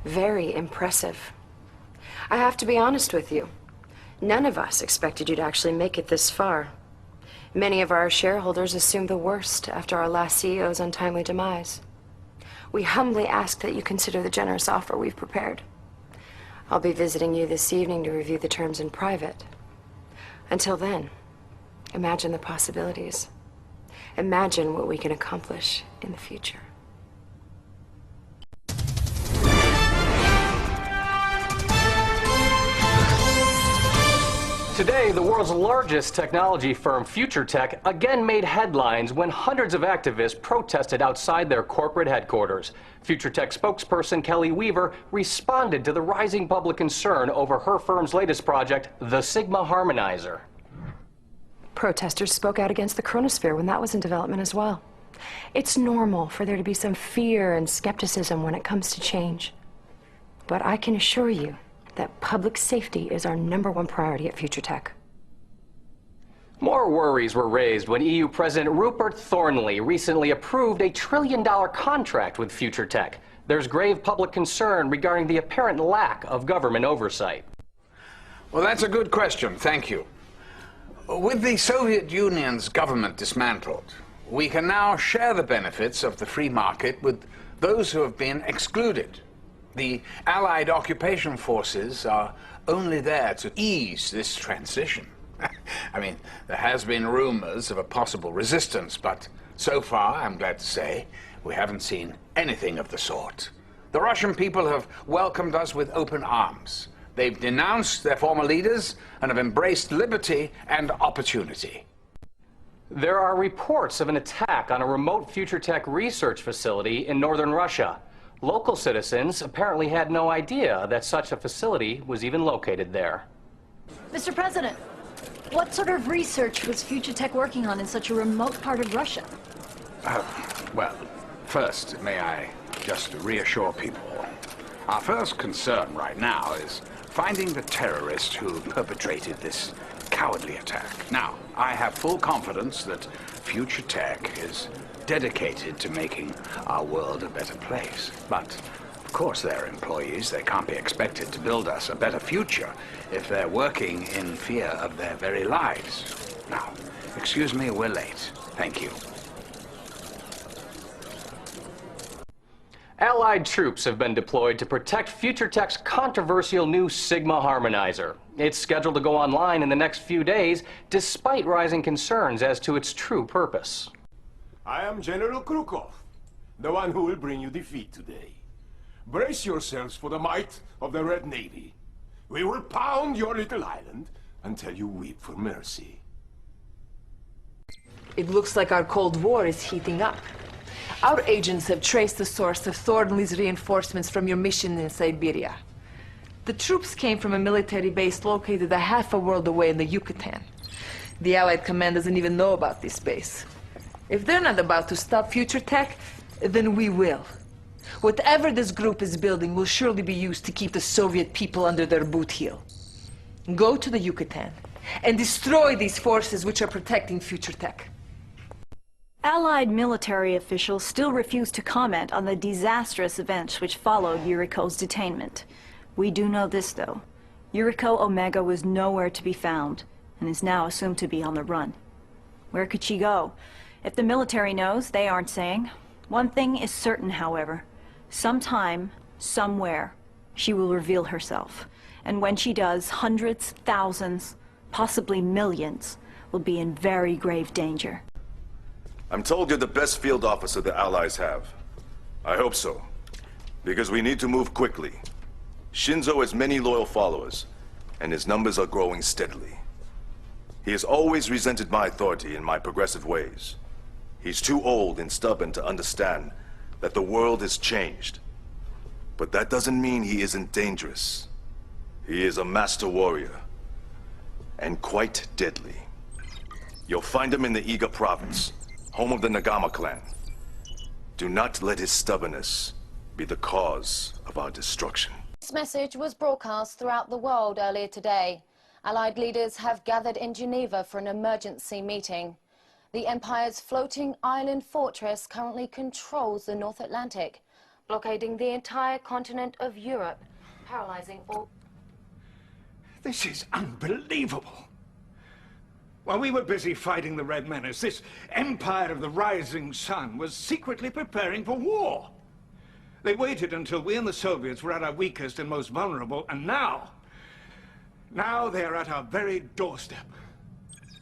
Very impressive. I have to be honest with you. None of us expected you to actually make it this far. Many of our shareholders assumed the worst after our last CEO's untimely demise. We humbly ask that you consider the generous offer we've prepared. I'll be visiting you this evening to review the terms in private. Until then, imagine the possibilities. Imagine what we can accomplish in the future. Today, the world's largest technology firm, Future Tech, again made headlines when hundreds of activists protested outside their corporate headquarters. Future Tech spokesperson Kelly Weaver responded to the rising public concern over her firm's latest project, the Sigma Harmonizer. Protesters spoke out against the chronosphere when that was in development as well. It's normal for there to be some fear and skepticism when it comes to change. But I can assure you that public safety is our #1 priority at Future Tech. More worries were raised when EU President Rupert Thornley recently approved a $1 trillion contract with Future Tech. There's grave public concern regarding the apparent lack of government oversight. Well, that's a good question. Thank you. With the Soviet Union's government dismantled, we can now share the benefits of the free market with those who have been excluded. The Allied occupation forces are only there to ease this transition. I mean, there has been rumors of a possible resistance, but so far, I'm glad to say, we haven't seen anything of the sort. The Russian people have welcomed us with open arms. They've denounced their former leaders and have embraced liberty and opportunity. There are reports of an attack on a remote Future Tech research facility in northern Russia. Local citizens apparently had no idea that such a facility was even located there. Mr. President, what sort of research was Future Tech working on in such a remote part of Russia? Well, first, may I just reassure people, our first concern right now is finding the terrorist who perpetrated this cowardly attack. Now, I have full confidence that Future Tech is dedicated to making our world a better place. But, of course, they're employees. They can't be expected to build us a better future if they're working in fear of their very lives. Now, excuse me, we're late. Thank you. Allied troops have been deployed to protect Future Tech's controversial new Sigma Harmonizer. It's scheduled to go online in the next few days, despite rising concerns as to its true purpose. I am General Krukov, the one who will bring you defeat today. Brace yourselves for the might of the Red Navy. We will pound your little island until you weep for mercy. It looks like our Cold War is heating up. Our agents have traced the source of Thornley's reinforcements from your mission in Siberia. The troops came from a military base located a half a world away in the Yucatan. The Allied command doesn't even know about this base. If they're not about to stop Future Tech, then we will. Whatever this group is building will surely be used to keep the Soviet people under their boot heel. Go to the Yucatan and destroy these forces which are protecting Future Tech. Allied military officials still refuse to comment on the disastrous events which followed Yuriko's detainment. We do know this, though. Yuriko Omega was nowhere to be found and is now assumed to be on the run. Where could she go? If the military knows, they aren't saying. One thing is certain, however. Sometime, somewhere, she will reveal herself. And when she does, hundreds, thousands, possibly millions will be in very grave danger. I'm told you're the best field officer the Allies have. I hope so, because we need to move quickly. Shinzo has many loyal followers, and his numbers are growing steadily. He has always resented my authority and my progressive ways. He's too old and stubborn to understand that the world has changed. But that doesn't mean he isn't dangerous. He is a master warrior, and quite deadly. You'll find him in the Iga province, home of the Nagama clan. Do not let his stubbornness be the cause of our destruction. This message was broadcast throughout the world earlier today. Allied leaders have gathered in Geneva for an emergency meeting. The Empire's floating island fortress currently controls the North Atlantic. blockading the entire continent of Europe, paralyzing all... This is unbelievable. While we were busy fighting the Red Menace, this Empire of the Rising Sun was secretly preparing for war. They waited until we and the Soviets were at our weakest and most vulnerable, and now they are at our very doorstep.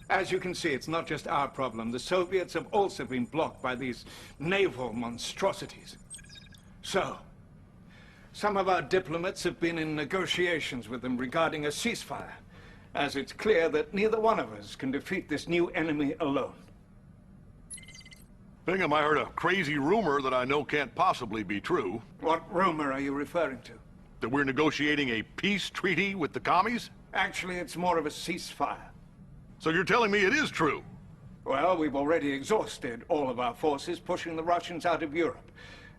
As you can see, it's not just our problem. The Soviets have also been blocked by these naval monstrosities. So, some of our diplomats have been in negotiations with them regarding a ceasefire, as it's clear that neither one of us can defeat this new enemy alone. Bingham, I heard a crazy rumor that I know can't possibly be true. What rumor are you referring to? That we're negotiating a peace treaty with the commies? Actually, it's more of a ceasefire. So you're telling me it is true? Well, we've already exhausted all of our forces pushing the Russians out of Europe.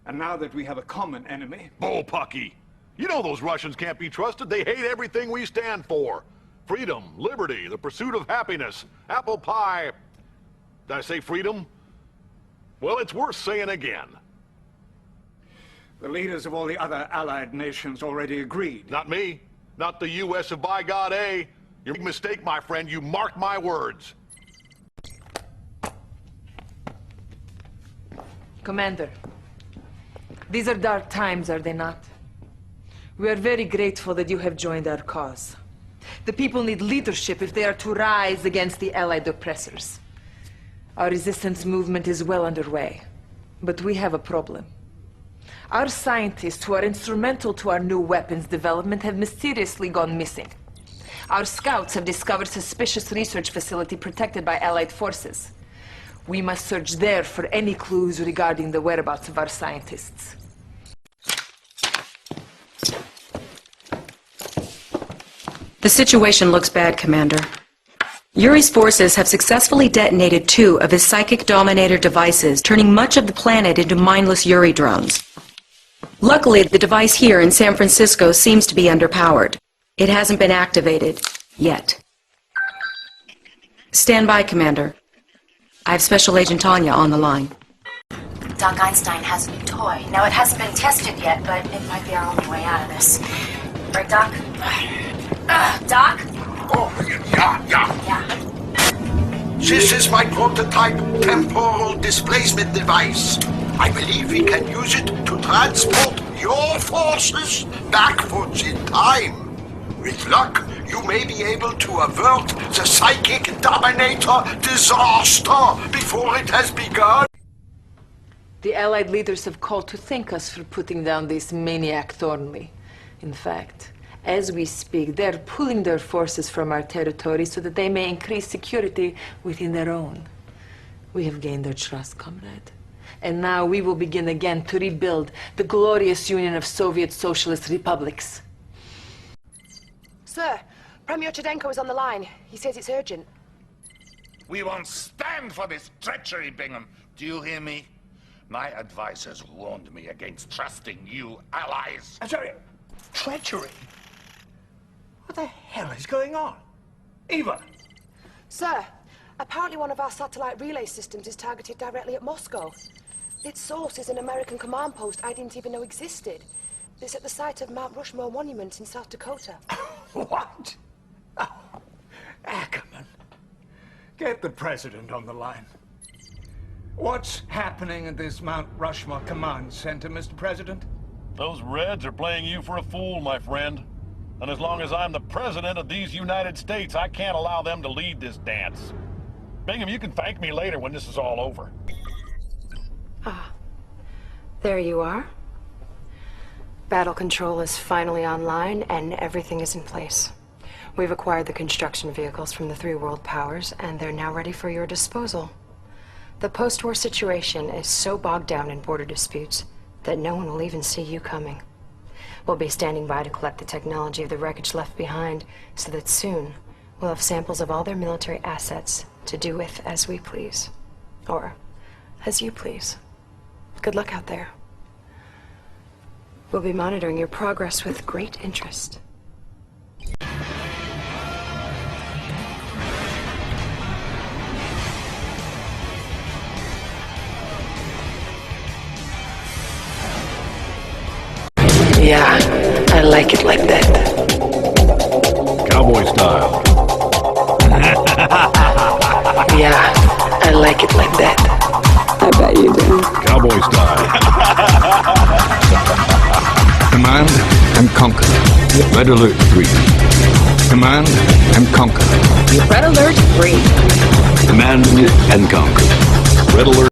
And now that we have a common enemy... Bullpucky! You know those Russians can't be trusted. They hate everything we stand for. Freedom, liberty, the pursuit of happiness, apple pie... Did I say freedom? Well, it's worth saying again. The leaders of all the other allied nations already agreed. Not me. Not the U.S. of by God, eh? You're a mistake, my friend. You mark my words. Commander, these are dark times, are they not? We are very grateful that you have joined our cause. The people need leadership if they are to rise against the Allied oppressors. Our resistance movement is well underway, but we have a problem. Our scientists who are instrumental to our new weapons development have mysteriously gone missing. Our scouts have discovered suspicious research facility protected by Allied forces. We must search there for any clues regarding the whereabouts of our scientists. The situation looks bad, Commander. Yuri's forces have successfully detonated 2 of his psychic dominator devices, turning much of the planet into mindless Yuri drones. Luckily, the device here in San Francisco seems to be underpowered. It hasn't been activated yet. Stand by, Commander. I have Special Agent Tanya on the line. Doc Einstein has a new toy. Now, it hasn't been tested yet, but it might be our only way out of this. Right, Doc? Doc? Oh, yeah. This is my prototype temporal displacement device. I believe we can use it to transport your forces backwards in time. With luck, you may be able to avert the psychic dominator disaster before it has begun. The Allied leaders have called to thank us for putting down this maniac Thornley. In fact, as we speak, they're pulling their forces from our territory so that they may increase security within their own. We have gained their trust, comrade. And now we will begin again to rebuild the glorious Union of Soviet Socialist Republics. Sir, Premier Chudenko is on the line. He says it's urgent. We won't stand for this treachery, Bingham. Do you hear me? My advisors warned me against trusting you allies. I'm sorry, treachery? What the hell is going on? Eva! Sir, apparently one of our satellite relay systems is targeted directly at Moscow. Its source is an American command post I didn't even know existed. It's at the site of Mount Rushmore Monument in South Dakota. What? Oh, Ackerman. Get the president on the line. What's happening at this Mount Rushmore Command Center, Mr. President? Those Reds are playing you for a fool, my friend. And as long as I'm the president of these United States, I can't allow them to lead this dance. Bingham, you can thank me later when this is all over. Ah, there you are. Battle control is finally online and everything is in place. We've acquired the construction vehicles from the 3 world powers and they're now ready for your disposal. The post-war situation is so bogged down in border disputes that no one will even see you coming. We'll be standing by to collect the technology of the wreckage left behind so that soon we'll have samples of all their military assets to do with as we please. Or as you please. Good luck out there. We'll be monitoring your progress with great interest. Yeah, I like it like that. Cowboy style. Yeah, I like it like that. I bet you do. Cowboy style. Command and conquer. Red Alert 3. Command and conquer. Red Alert 3. Command and conquer. Red alert.